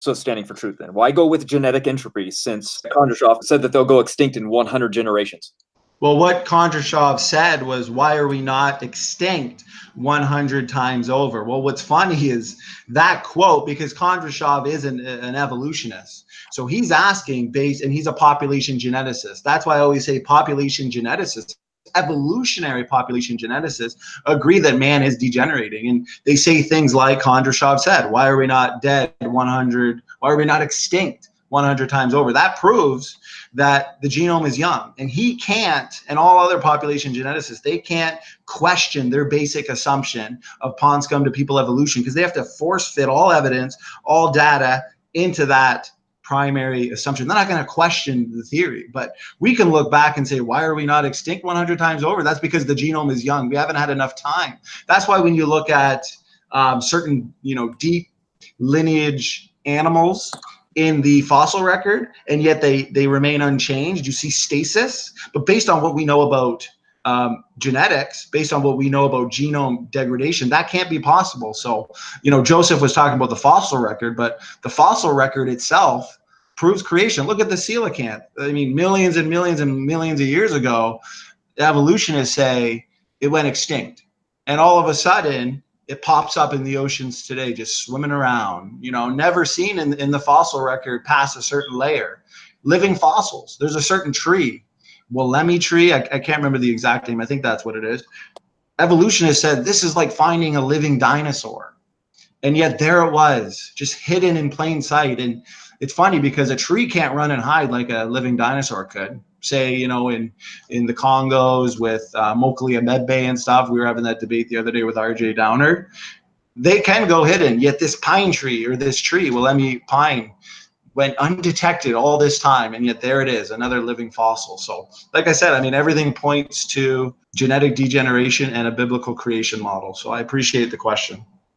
So standing for truth then. Why go with genetic entropy since Kondrashov said that they'll go extinct in 100 generations? Well, what Kondrashov said was, why are we not extinct 100 times over? Well, what's funny is that quote, because Kondrashov is an evolutionist. So he's asking based, and he's a population geneticist. That's why I always say population geneticists, evolutionary population geneticists agree that man is degenerating. And they say things like Kondrashov said, why are we not dead 100? Why are we not extinct 100 times over? That proves that the genome is young, and he can't, and all other population geneticists, they can't question their basic assumption of pond scum to people evolution, because they have to force fit all evidence, all data into that primary assumption. They're not going to question the theory, but we can look back and say, why are we not extinct 100 times over? That's because the genome is young. We haven't had enough time. That's why when you look at certain, deep lineage animals in the fossil record, and yet they remain unchanged, you see stasis. But based on what we know about genetics, based on what we know about genome degradation, that can't be possible. So, Joseph was talking about the fossil record, but the fossil record itself proves creation. Look at the coelacanth. I mean, millions and millions and millions of years ago, evolutionists say it went extinct. And all of a sudden, it pops up in the oceans today, just swimming around, never seen in the fossil record past a certain layer. Living fossils. There's a certain tree, Wollemi tree. I can't remember the exact name. I think that's what it is. Evolutionists said this is like finding a living dinosaur. And yet there it was, just hidden in plain sight. And it's funny because a tree can't run and hide like a living dinosaur could. Say, in the Congos with Mokalia Medbay and stuff. We were having that debate the other day with RJ Downer. They can go hidden, yet this pine tree or this tree, Wollemi pine, went undetected all this time, and yet there it is, another living fossil. So, like I said, everything points to genetic degeneration and a biblical creation model. So I appreciate the question.